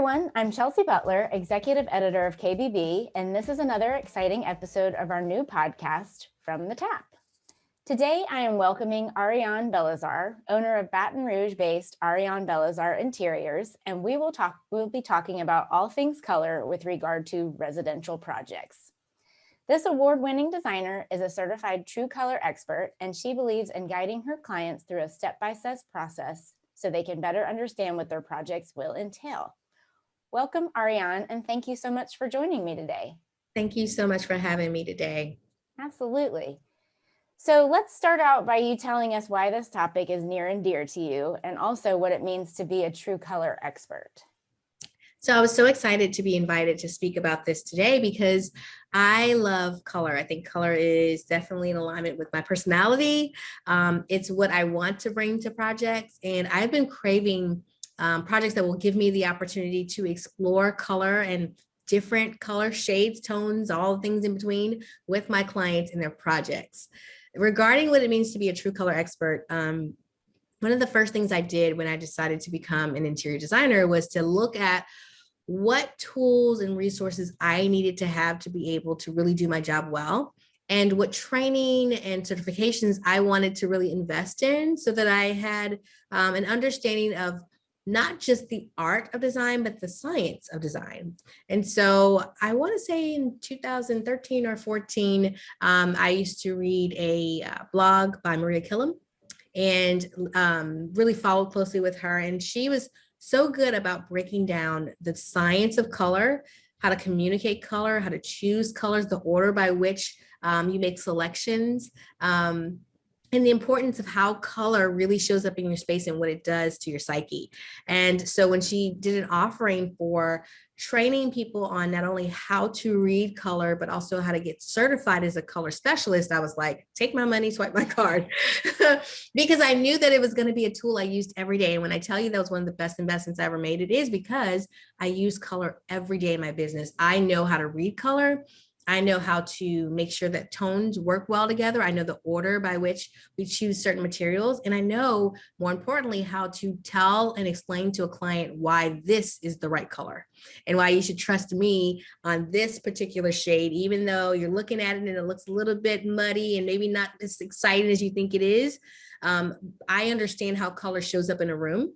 everyone, I'm Chelsea Butler, Executive Editor of KBB, and this is another exciting episode of our new podcast, From the Tap. Today, I am welcoming Arianne Bellizaire, owner of Baton Rouge-based Arianne Bellizaire Interiors, and we'll be talking about all things color with regard to residential projects. This award-winning designer is a certified true color expert, and she believes in guiding her clients through a step-by-step process so they can better understand what their projects will entail. Welcome, Arianne, and thank you so much for joining me today. Thank you so much for having me today. Absolutely. So let's start out by you telling us why this topic is near and dear to you, and also what it means to be a true color expert. So I was so excited to be invited to speak about this today because I love color. I think color is definitely in alignment with my personality. It's what I want to bring to projects, and I've been craving projects that will give me the opportunity to explore color and different color shades, tones, all things in between with my clients and their projects. Regarding what it means to be a true color expert, one of the first things I did when I decided to become an interior designer was to look at what tools and resources I needed to have to be able to really do my job well, and what training and certifications I wanted to really invest in so that I had an understanding of not just the art of design, but the science of design. And so I want to say in 2013 or 14, I used to read a blog by Maria Killam and really followed closely with her. And she was so good about breaking down the science of color, how to communicate color, how to choose colors, the order by which you make selections, and the importance of how color really shows up in your space and what it does to your psyche. And so when she did an offering for training people on not only how to read color, but also how to get certified as a color specialist, I was like, take my money, swipe my card, because I knew that it was going to be a tool I used every day. And when I tell you that was one of the best investments I ever made, it is because I use color every day in my business. I know how to read color. I know how to make sure that tones work well together. I know the order by which we choose certain materials. And I know, more importantly, how to tell and explain to a client why this is the right color and why you should trust me on this particular shade, even though you're looking at it and it looks a little bit muddy and maybe not as exciting as you think it is. I understand how color shows up in a room.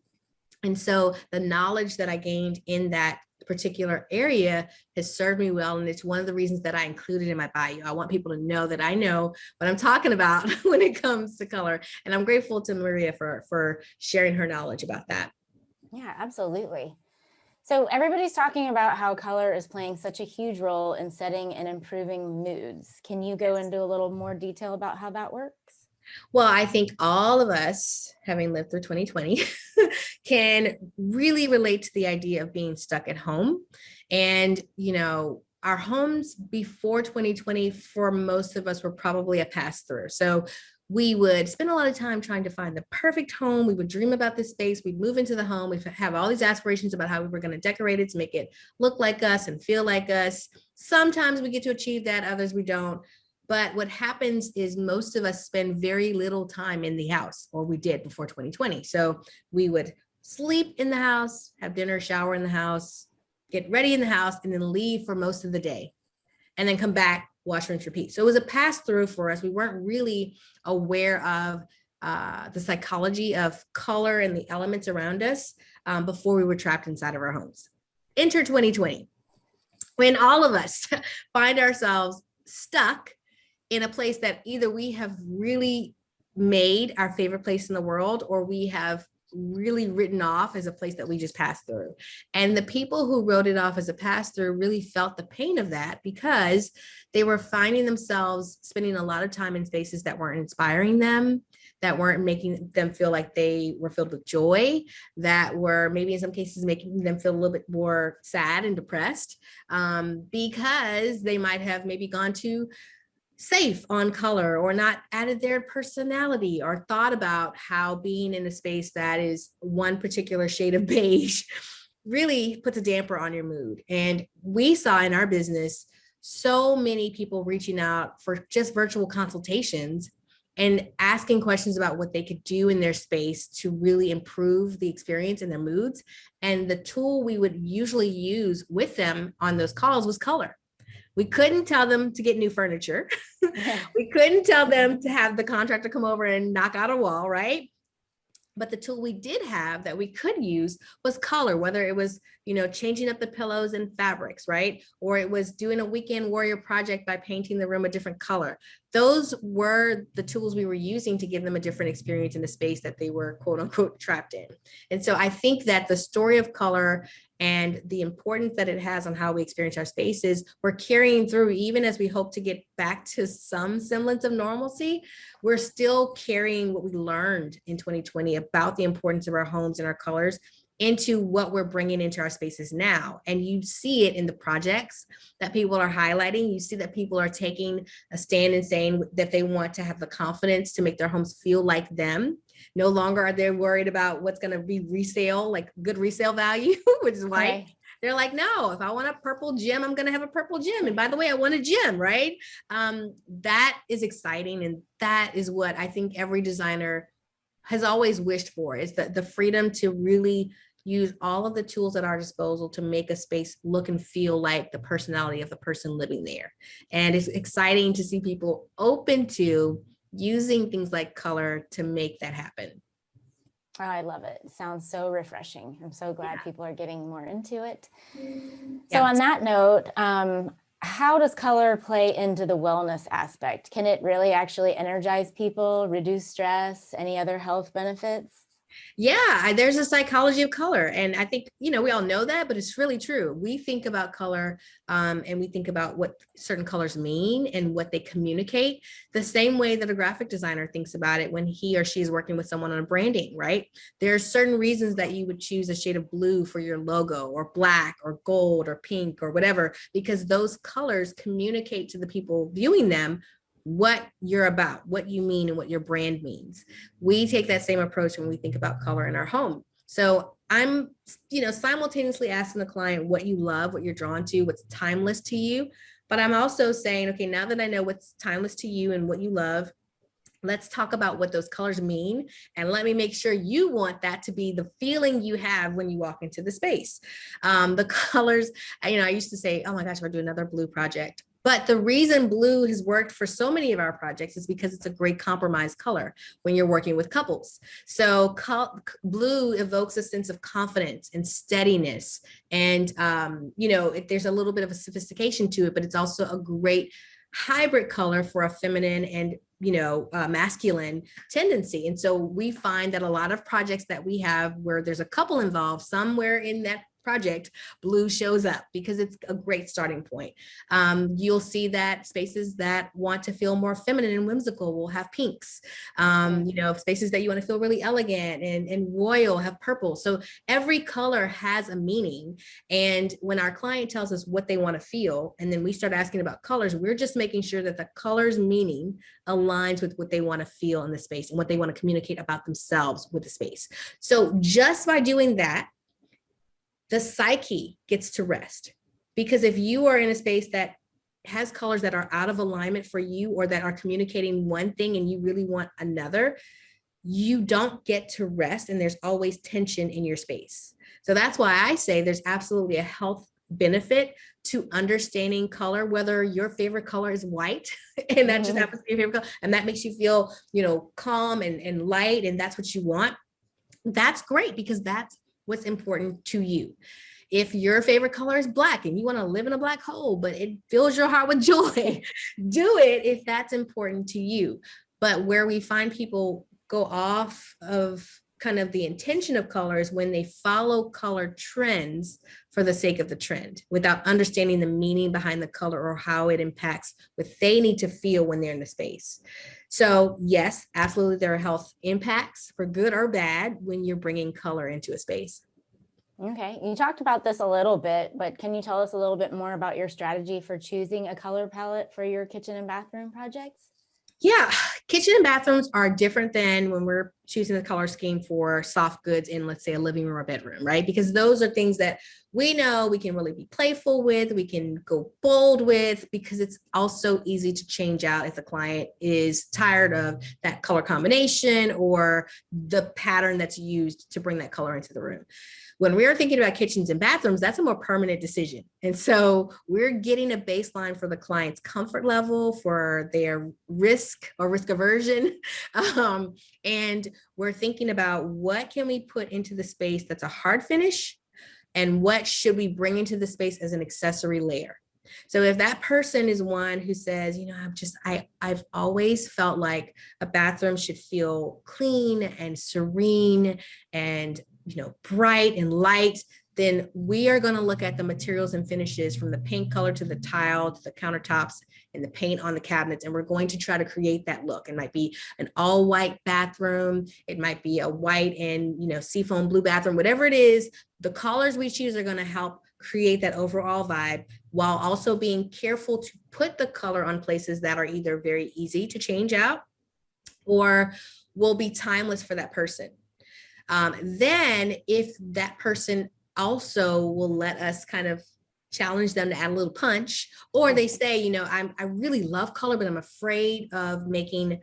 And so the knowledge that I gained in that particular area has served me well. And it's one of the reasons that I included in my bio. I want people to know that I know what I'm talking about when it comes to color. And I'm grateful to Maria for sharing her knowledge about that. Yeah, absolutely. So everybody's talking about how color is playing such a huge role in setting and improving moods. Can you go into a little more detail about how that works? Well, I think all of us, having lived through 2020, can really relate to the idea of being stuck at home. And, you know, our homes before 2020, for most of us, were probably a pass through. So we would spend a lot of time trying to find the perfect home. We would dream about this space. We'd move into the home. We'd have all these aspirations about how we were going to decorate it to make it look like us and feel like us. Sometimes we get to achieve that, others we don't. But what happens is most of us spend very little time in the house, or we did before 2020. So we would sleep in the house, have dinner, shower in the house, get ready in the house, and then leave for most of the day, and then come back, wash, rinse, repeat. So it was a pass through for us. We weren't really aware of the psychology of color and the elements around us before we were trapped inside of our homes. Enter 2020, when all of us find ourselves stuck in a place that either we have really made our favorite place in the world, or we have really written off as a place that we just passed through. And the people who wrote it off as a pass through really felt the pain of that, because they were finding themselves spending a lot of time in spaces that weren't inspiring them, that weren't making them feel like they were filled with joy, that were maybe in some cases making them feel a little bit more sad and depressed, because they might have maybe gone to safe on color, or not added their personality, or thought about how being in a space that is one particular shade of beige really puts a damper on your mood. And we saw in our business so many people reaching out for just virtual consultations and asking questions about what they could do in their space to really improve the experience and their moods. And the tool we would usually use with them on those calls was color. We couldn't tell them to get new furniture. We couldn't tell them to have the contractor come over and knock out a wall, right? But the tool we did have that we could use was color, whether it was, changing up the pillows and fabrics, right? Or it was doing a weekend warrior project by painting the room a different color. Those were the tools we were using to give them a different experience in the space that they were, quote unquote, trapped in. And so I think that the story of color and the importance that it has on how we experience our spaces, we're carrying through, even as we hope to get back to some semblance of normalcy. We're still carrying what we learned in 2020 about the importance of our homes and our colors into what we're bringing into our spaces now. And you see it in the projects that people are highlighting. You see that people are taking a stand and saying that they want to have the confidence to make their homes feel like them. No longer are they worried about what's going to be resale, like good resale value, which is white. Right. They're like, no, if I want a purple gym, I'm going to have a purple gym. And by the way, I want a gym, right? That is exciting. And that is what I think every designer has always wished for, is the freedom to really use all of the tools at our disposal to make a space look and feel like the personality of the person living there. And it's exciting to see people open to using things like color to make that happen. Oh, I love it. It sounds so refreshing. I'm so glad people are getting more into it. So on that note, how does color play into the wellness aspect? Can it really actually energize people, reduce stress, any other health benefits? Yeah, there's a psychology of color. And I think, we all know that, but it's really true. We think about color and we think about what certain colors mean and what they communicate the same way that a graphic designer thinks about it when he or she is working with someone on branding, right? There are certain reasons that you would choose a shade of blue for your logo, or black or gold or pink or whatever, because those colors communicate to the people viewing them what you're about, what you mean, and what your brand means. We take that same approach when we think about color in our home. So I'm, simultaneously asking the client what you love, what you're drawn to, what's timeless to you. But I'm also saying, okay, now that I know what's timeless to you and what you love, let's talk about what those colors mean. And let me make sure you want that to be the feeling you have when you walk into the space. The colors, I used to say, oh my gosh, if I do another blue project. But the reason blue has worked for so many of our projects is because it's a great compromise color when you're working with couples. So blue evokes a sense of confidence and steadiness. And, there's a little bit of a sophistication to it, but it's also a great hybrid color for a feminine and masculine tendency. And so we find that a lot of projects that we have where there's a couple involved, somewhere in that project, blue shows up because it's a great starting point. You'll see that spaces that want to feel more feminine and whimsical will have pinks. Spaces that you want to feel really elegant and royal have purple. So every color has a meaning. And when our client tells us what they want to feel, and then we start asking about colors, we're just making sure that the color's meaning aligns with what they want to feel in the space and what they want to communicate about themselves with the space. So just by doing that, the psyche gets to rest. Because if you are in a space that has colors that are out of alignment for you, or that are communicating one thing and you really want another, you don't get to rest, and there's always tension in your space. So that's why I say there's absolutely a health benefit to understanding color, whether your favorite color is white and that just happens to be your favorite color, and that makes you feel, calm and light, and that's what you want. That's great, because that's what's important to you. If your favorite color is black and you want to live in a black hole, but it fills your heart with joy, do it if that's important to you. But where we find people go off of kind of the intention of colors when they follow color trends for the sake of the trend without understanding the meaning behind the color or how it impacts what they need to feel when they're in the space. So yes, absolutely, there are health impacts for good or bad when you're bringing color into a space. Okay, you talked about this a little bit, but can you tell us a little bit more about your strategy for choosing a color palette for your kitchen and bathroom projects? Yeah, kitchen and bathrooms are different than when we're choosing the color scheme for soft goods in, let's say, a living room or bedroom, right? Because those are things that we know we can really be playful with, we can go bold with, because it's also easy to change out if the client is tired of that color combination or the pattern that's used to bring that color into the room. When we're thinking about kitchens and bathrooms, that's a more permanent decision. And so we're getting a baseline for the client's comfort level, for their risk or risk aversion. And we're thinking about what can we put into the space that's a hard finish, and what should we bring into the space as an accessory layer. So if that person is one who says, you know, I've always felt like a bathroom should feel clean and serene and, you know, bright and light, then we are going to look at the materials and finishes, from the paint color to the tile to the countertops and the paint on the cabinets. And we're going to try to create that look. It might be an all white bathroom. It might be a white and, you know, seafoam blue bathroom, whatever it is. The colors we choose are going to help create that overall vibe, while also being careful to put the color on places that are either very easy to change out or will be timeless for that person. Then if that person also will let us kind of challenge them to add a little punch, or they say, you know, I really love color, but I'm afraid of making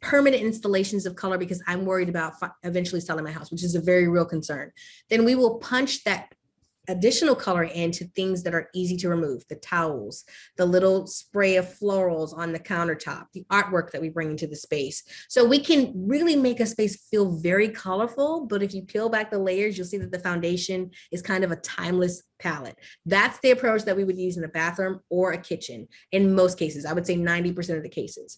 permanent installations of color because I'm worried about eventually selling my house, which is a very real concern. Then we will punch that additional color into things that are easy to remove: the towels, the little spray of florals on the countertop, the artwork that we bring into the space. So we can really make a space feel very colorful, but if you peel back the layers, you'll see that the foundation is kind of a timeless palette. That's the approach that we would use in a bathroom or a kitchen in most cases. I would say 90% of the cases.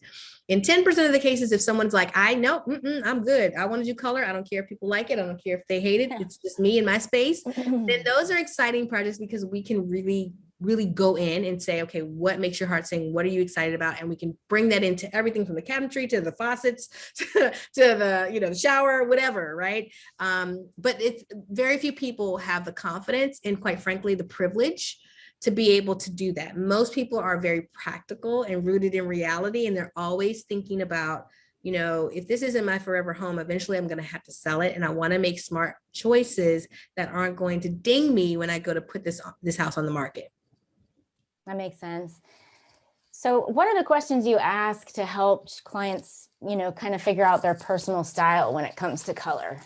In 10% of the cases, if someone's like, I know, I'm good, I want to do color, I don't care if people like it, I don't care if they hate it, it's just me and my space, then those are exciting projects, because we can really go in and say, okay, what makes your heart sing? What are you excited about? And we can bring that into everything from the cabinetry to the faucets to the, you know, the shower, whatever, right? But it's very few people have the confidence and, quite frankly, the privilege to be able to do that. Most people are very practical and rooted in reality, and they're always thinking about, you know, if this isn't my forever home, eventually I'm going to have to sell it, and I want to make smart choices that aren't going to ding me when I go to put this house on the market. That makes sense. So what are the questions you ask to help clients, you know, kind of figure out their personal style when it comes to color?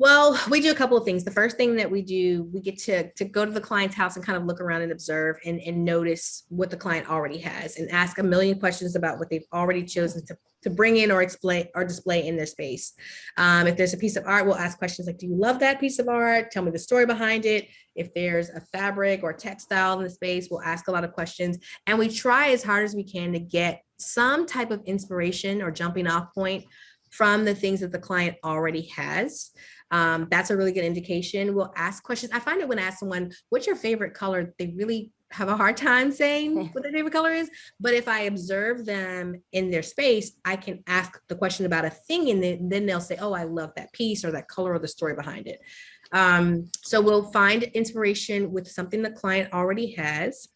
Well, we do a couple of things. The first thing that we do, we get to go to the client's house and kind of look around and observe and notice what the client already has, and ask a million questions about what they've already chosen to bring in or display in their space. If there's a piece of art, we'll ask questions like, do you love that piece of art? Tell me the story behind it. If there's a fabric or textile in the space, we'll ask a lot of questions. And we try as hard as we can to get some type of inspiration or jumping off point from the things that the client already has. That's a really good indication. We'll ask questions. I find that when I ask someone, what's your favorite color? They really have a hard time saying what their favorite color is. But if I observe them in their space, I can ask the question about a thing, and then they'll say, oh, I love that piece or that color or the story behind it. So we'll find inspiration with something the client already has.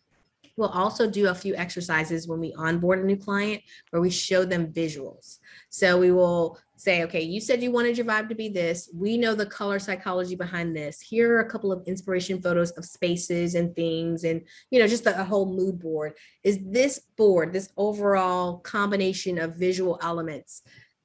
We'll also do a few exercises when we onboard a new client where we show them visuals. So we will say, okay, you said you wanted your vibe to be this. We know the color psychology behind this. Here are a couple of inspiration photos of spaces and things, and, you know, just a whole mood board. Is this board, this overall combination of visual elements,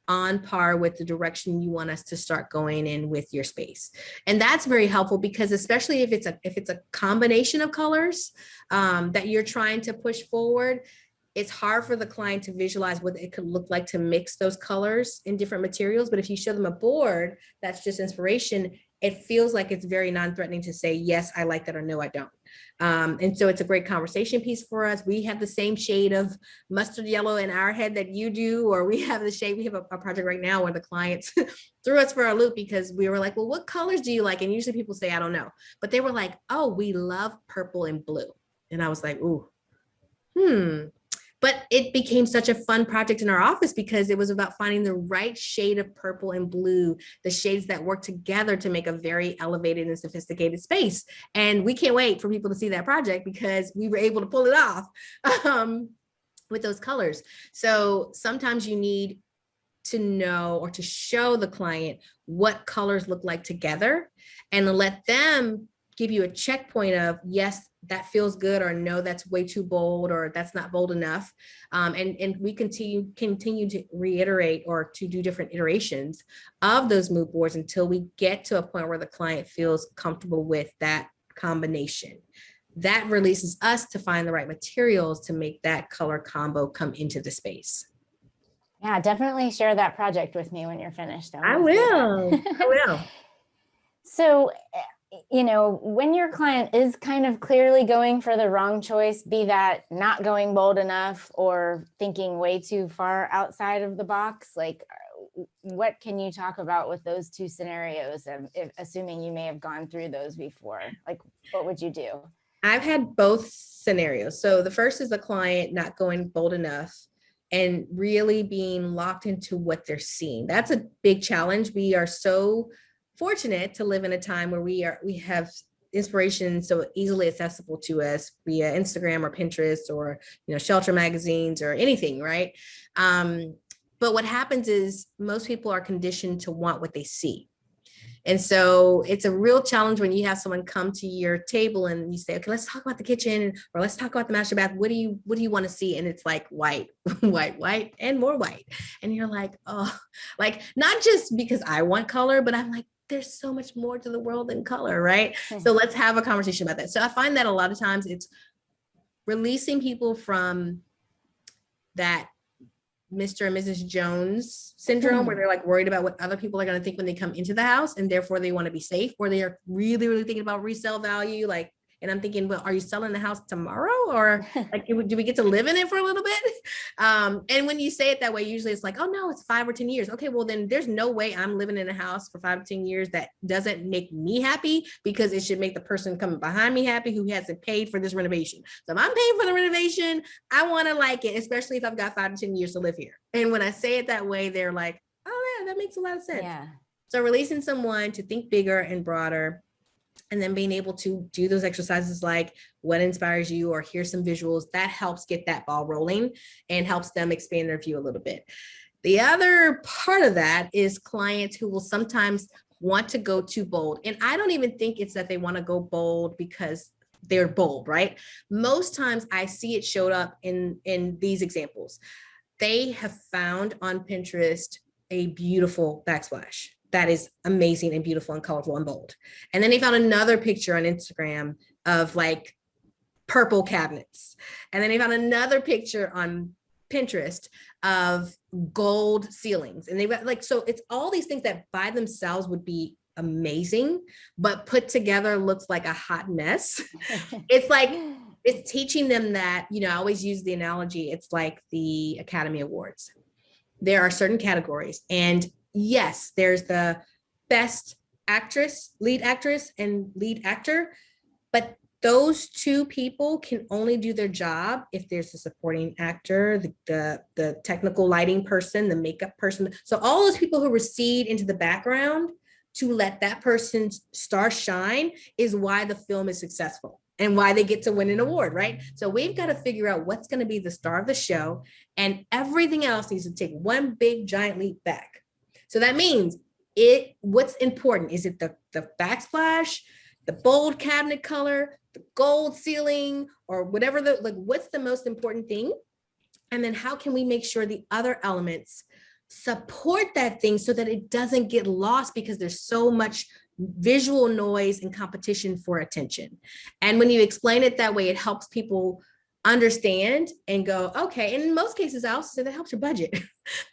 on par with the direction you want us to start going in with your space? And that's very helpful, because especially if it's a combination of colors that you're trying to push forward, it's hard for the client to visualize what it could look like to mix those colors in different materials. But if you show them a board that's just inspiration, it feels like it's very non-threatening to say, yes, I like that, or no, I don't. And so it's a great conversation piece for us. We have the same shade of mustard yellow in our head that you do, or we have a project right now where the clients threw us for a loop, because we were like, well, what colors do you like? And usually people say, I don't know, but they were like, oh, we love purple and blue. And I was like, ooh, But it became such a fun project in our office, because it was about finding the right shade of purple and blue, the shades that work together to make a very elevated and sophisticated space. And we can't wait for people to see that project, because we were able to pull it off with those colors. So sometimes you need to know or to show the client what colors look like together and let them give you a checkpoint of, yes, that feels good, or no, that's way too bold, or that's not bold enough. And we continue to reiterate or to do different iterations of those mood boards until we get to a point where the client feels comfortable with that combination. That releases us to find the right materials to make that color combo come into the space. Yeah, definitely share that project with me when you're finished. I will. So, you know, when your client is kind of clearly going for the wrong choice, be that not going bold enough or thinking way too far outside of the box, like what can you talk about with those two scenarios, assuming you may have gone through those before? Like, what would you do? I've had both scenarios. So the first is the client not going bold enough and really being locked into what they're seeing. That's a big challenge. We are so fortunate to live in a time where we have inspiration so easily accessible to us via Instagram or Pinterest or, you know, shelter magazines or anything, right? But what happens is most people are conditioned to want what they see. And so it's a real challenge when you have someone come to your table and you say, okay, let's talk about the kitchen, or let's talk about the master bath. What do you want to see? And it's like white, white, and more white. And you're like, oh, like, not just because I want color, but I'm like, there's so much more to the world than color, right? So let's have a conversation about that. So I find that a lot of times it's releasing people from that Mr. and Mrs. Jones syndrome, where they're like worried about what other people are going to think when they come into the house, and therefore they want to be safe, or they are really, really thinking about resale value. Like, and I'm thinking, well, are you selling the house tomorrow, or like, do we get to live in it for a little bit? And when you say it that way, usually it's like, oh no, it's 5 or 10 years. Okay, well then there's no way I'm living in a house for 5 or 10 years that doesn't make me happy, because it should make the person coming behind me happy who hasn't paid for this renovation. So if I'm paying for the renovation, I want to like it, especially if I've got 5 to 10 years to live here. And when I say it that way, they're like, oh yeah, that makes a lot of sense. Yeah. So releasing someone to think bigger and broader, and then being able to do those exercises like what inspires you, or here's some visuals, that helps get that ball rolling and helps them expand their view a little bit. The other part of that is clients who will sometimes want to go too bold. And I don't even think it's that they want to go bold because they're bold, right? Most times I see it showed up in these examples. They have found on Pinterest a beautiful backsplash that is amazing and beautiful and colorful and bold. And then they found another picture on Instagram of like purple cabinets. And then they found another picture on Pinterest of gold ceilings. And they like, so it's all these things that by themselves would be amazing, but put together looks like a hot mess. It's like, it's teaching them that, you know, I always use the analogy, it's like the Academy Awards. There are certain categories, and yes, there's the best actress, lead actress, and lead actor, but those two people can only do their job if there's a supporting actor, the technical lighting person, the makeup person. So all those people who recede into the background to let that person's star shine is why the film is successful and why they get to win an award, right? So we've got to figure out what's going to be the star of the show, and everything else needs to take one big giant leap back. So that means what's important, is it the backsplash, the bold cabinet color, the gold ceiling, or whatever, what's the most important thing? And then how can we make sure the other elements support that thing so that it doesn't get lost, because there's so much visual noise and competition for attention. And when you explain it that way, it helps people understand and go, okay. And in most cases, I also say that helps your budget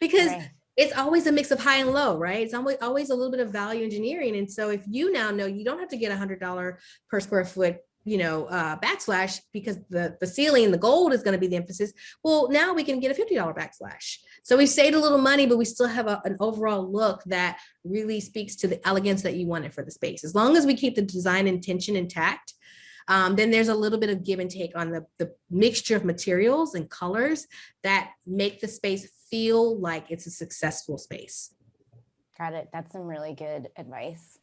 because it's always a mix of high and low, right? It's always a little bit of value engineering. And so if you now know you don't have to get $100 per square foot, backslash, because the ceiling and the gold is going to be the emphasis. Well, now we can get a $50 backslash. So we saved a little money, but we still have an overall look that really speaks to the elegance that you wanted for the space. As long as we keep the design intention intact, then there's a little bit of give and take on the mixture of materials and colors that make the space feel like it's a successful space. Got it. That's some really good advice.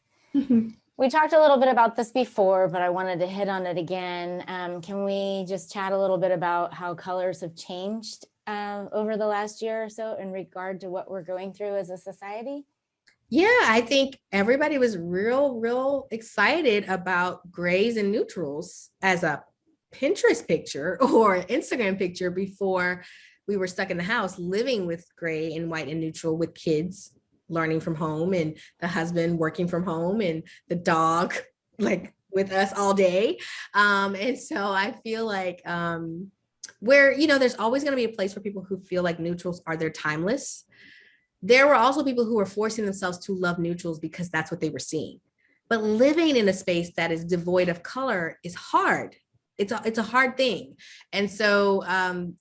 We talked a little bit about this before, but I wanted to hit on it again. Can we just chat a little bit about how colors have changed over the last year or so in regard to what we're going through as a society? Yeah, I think everybody was real excited about grays and neutrals as a Pinterest picture or Instagram picture before we were stuck in the house living with gray and white and neutral with kids learning from home and the husband working from home and the dog like with us all day. And so I feel like where, there's always going to be a place for people who feel like neutrals are their timeless. There were also people who were forcing themselves to love neutrals because that's what they were seeing. But living in a space that is devoid of color is hard. It's a hard thing. And so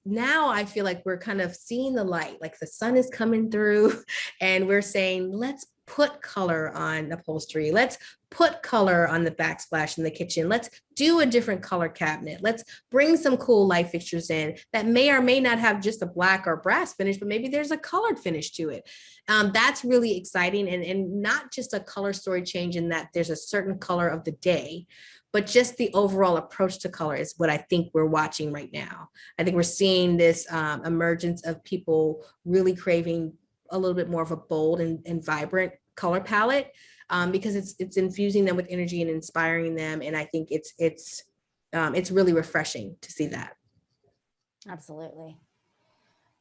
now I feel like we're kind of seeing the light, like the sun is coming through and we're saying, let's put color on upholstery. Let's put color on the backsplash in the kitchen. Let's do a different color cabinet. Let's bring some cool light fixtures in that may or may not have just a black or brass finish, but maybe there's a colored finish to it. That's really exciting, and not just a color story change in that there's a certain color of the day, but just the overall approach to color is what I think we're watching right now. I think we're seeing this emergence of people really craving a little bit more of a bold and vibrant color palette, because it's infusing them with energy and inspiring them. And I think it's really refreshing to see that. Absolutely.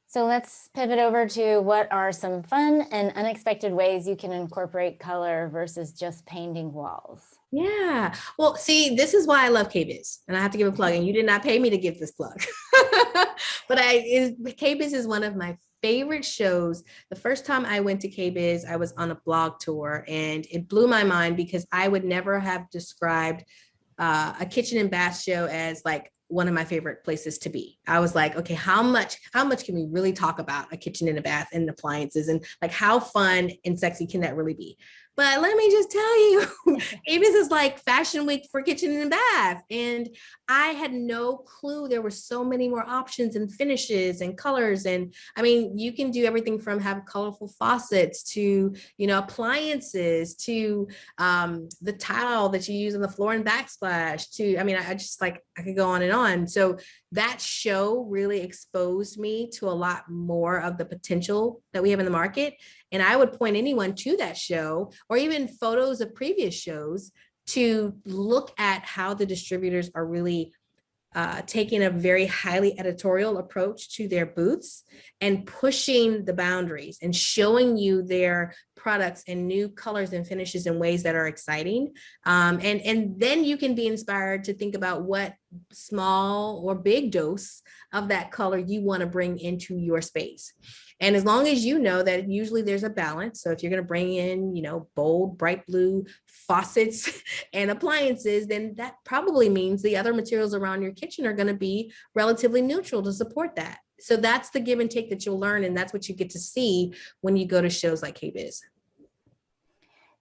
So let's pivot over to what are some fun and unexpected ways you can incorporate color versus just painting walls. Yeah. Well, see, this is why I love KBiz, and I have to give a plug, and you did not pay me to give this plug, but KBiz is one of my favorite shows. The first time I went to KBiz, I was on a blog tour, and it blew my mind because I would never have described a kitchen and bath show as like one of my favorite places to be. I was like, okay, how much can we really talk about a kitchen and a bath and appliances, and like how fun and sexy can that really be? But let me just tell you, KBiz is like fashion week for kitchen and bath. And I had no clue there were so many more options and finishes and colors. And I mean, you can do everything from have colorful faucets to, appliances to the tile that you use on the floor and backsplash to, I mean, I just like, I could go on and on. So that show really exposed me to a lot more of the potential that we have in the market. And I would point anyone to that show or even photos of previous shows to look at how the distributors are really taking a very highly editorial approach to their booths and pushing the boundaries and showing you their products and new colors and finishes in ways that are exciting. And then you can be inspired to think about what small or big dose of that color you want to bring into your space. And as long as you know that usually there's a balance. So if you're going to bring in, bold, bright blue faucets and appliances, then that probably means the other materials around your kitchen are going to be relatively neutral to support that. So that's the give and take that you'll learn. And that's what you get to see when you go to shows like KBiz.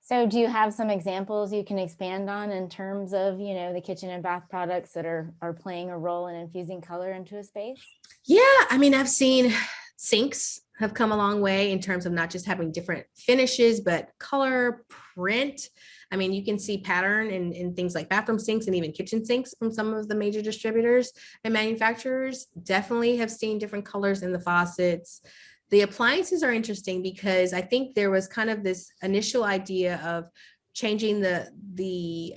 So do you have some examples you can expand on in terms of, the kitchen and bath products that are playing a role in infusing color into a space? Yeah, I mean, I've seen sinks have come a long way in terms of not just having different finishes, but color, print. I mean, you can see pattern in things like bathroom sinks and even kitchen sinks from some of the major distributors and manufacturers. Definitely have seen different colors in the faucets. The appliances are interesting because I think there was kind of this initial idea of changing the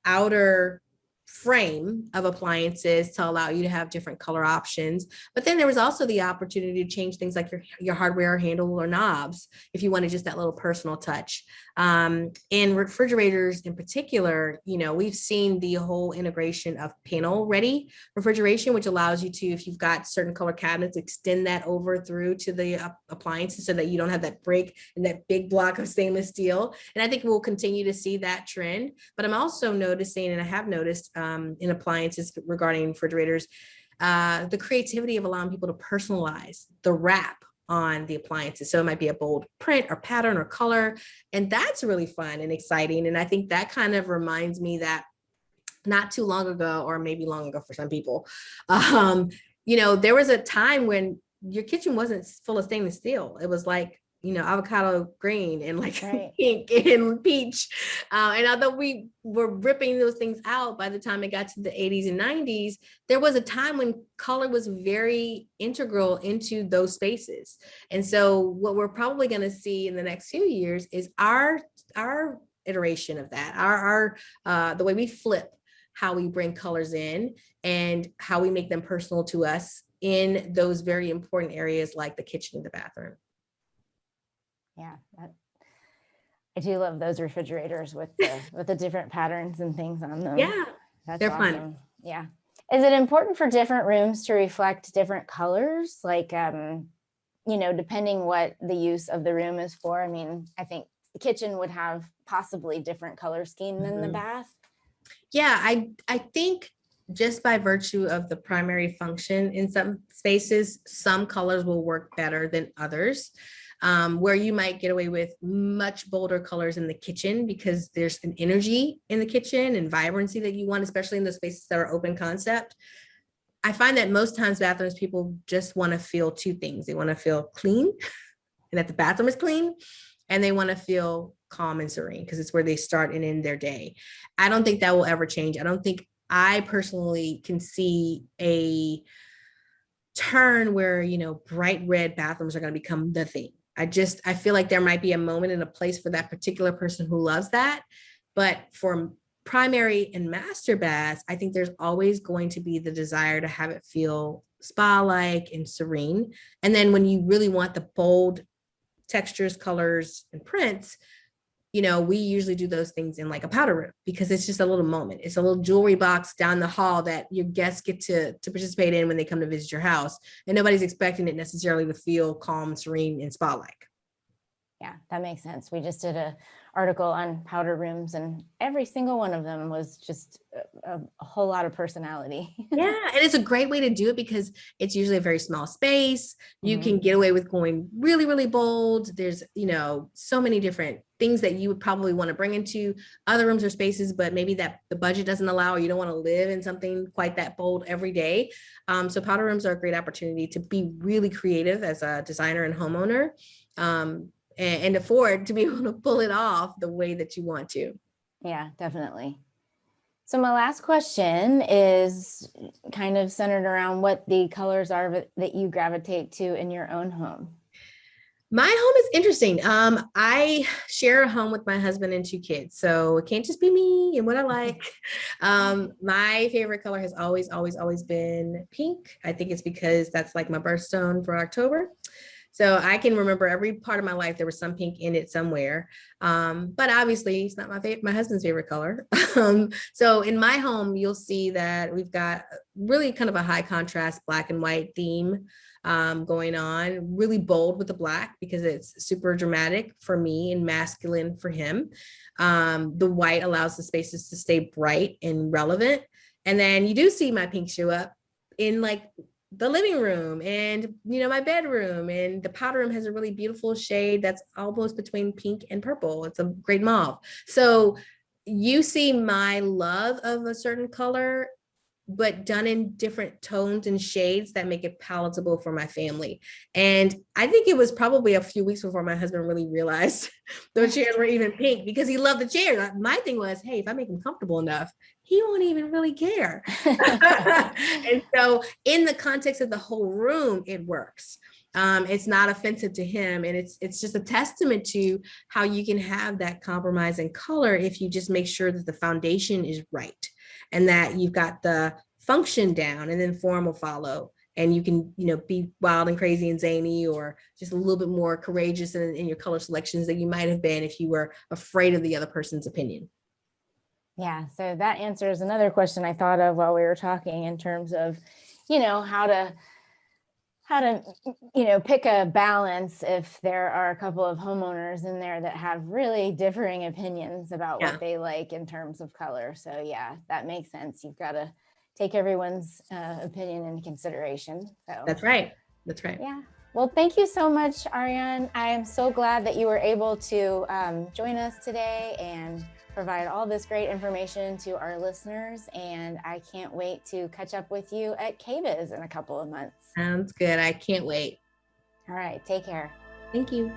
outer frame of appliances to allow you to have different color options. But then there was also the opportunity to change things like your hardware handle or knobs if you wanted just that little personal touch. In refrigerators in particular, we've seen the whole integration of panel ready refrigeration, which allows you to, if you've got certain color cabinets, extend that over through to the appliances so that you don't have that break in that big block of stainless steel. And I think we'll continue to see that trend. But I'm also noticing, and I have noticed in appliances regarding refrigerators, the creativity of allowing people to personalize the wrap on the appliances. So it might be a bold print or pattern or color. And that's really fun and exciting. And I think that kind of reminds me that not too long ago, or maybe long ago for some people, there was a time when your kitchen wasn't full of stainless steel. It was like, avocado green and like Right. pink and peach. And although we were ripping those things out by the time it got to the 80s and 90s, there was a time when color was very integral into those spaces. And so what we're probably going to see in the next few years is our iteration of that, the way we flip how we bring colors in and how we make them personal to us in those very important areas like the kitchen and the bathroom. Yeah, I do love those refrigerators with the different patterns and things on them. Yeah, that's they're awesome. fun. Yeah. Is it important for different rooms to reflect different colors? Like, depending what the use of the room is for. I mean, I think the kitchen would have possibly different color scheme than the bath. Yeah, I think just by virtue of the primary function in some spaces, some colors will work better than others. Where you might get away with much bolder colors in the kitchen because there's an energy in the kitchen and vibrancy that you want, especially in the spaces that are open concept. I find that most times bathrooms, people just want to feel two things. They want to feel clean and that the bathroom is clean, and they want to feel calm and serene because it's where they start and end their day. I don't think that will ever change. I don't think I personally can see a turn where, bright red bathrooms are going to become the thing. I feel like there might be a moment and a place for that particular person who loves that. But for primary and master baths, I think there's always going to be the desire to have it feel spa-like and serene. And then when you really want the bold textures, colors, and prints, we usually do those things in like a powder room because it's just a little moment. It's a little jewelry box down the hall that your guests get to participate in when they come to visit your house. And nobody's expecting it necessarily to feel calm, serene, and spa-like. Yeah, that makes sense. We just did an article on powder rooms and every single one of them was just a whole lot of personality. Yeah, and it's a great way to do it because it's usually a very small space. You can get away with going really, really bold. There's, so many different things that you would probably want to bring into other rooms or spaces, but maybe that the budget doesn't allow, or you don't want to live in something quite that bold every day. So powder rooms are a great opportunity to be really creative as a designer and homeowner. And afford to be able to pull it off the way that you want to. Yeah, definitely. So my last question is kind of centered around what the colors are that you gravitate to in your own home. My home is interesting. I share a home with my husband and 2 kids, so it can't just be me and what I like. My favorite color has always, always, always been pink. I think it's because that's like my birthstone for October. So I can remember every part of my life, there was some pink in it somewhere. But obviously it's not my husband's favorite color. So in my home, you'll see that we've got really kind of a high contrast black and white theme going on, really bold with the black because it's super dramatic for me and masculine for him. The white allows the spaces to stay bright and relevant. And then you do see my pink show up in like the living room and, my bedroom, and the powder room has a really beautiful shade that's almost between pink and purple. It's a great mauve. So you see my love of a certain color, but done in different tones and shades that make it palatable for my family. And I think it was probably a few weeks before my husband really realized those chairs were even pink because he loved the chairs. My thing was, hey, if I make him comfortable enough, he won't even really care. And so in the context of the whole room, it works. It's not offensive to him. And it's just a testament to how you can have that compromise in color if you just make sure that the foundation is right and that you've got the function down, and then form will follow. And you can, be wild and crazy and zany, or just a little bit more courageous in your color selections than you might have been if you were afraid of the other person's opinion. Yeah, so that answers another question I thought of while we were talking in terms of, how to pick a balance if there are a couple of homeowners in there that have really differing opinions about what they like in terms of color. So yeah, that makes sense. You've got to take everyone's opinion into consideration. So That's right. Yeah. Well, thank you so much, Arianne. I am so glad that you were able to join us today and provide all this great information to our listeners. And I can't wait to catch up with you at KBIS in a couple of months. Sounds good. I can't wait. All right. Take care. Thank you.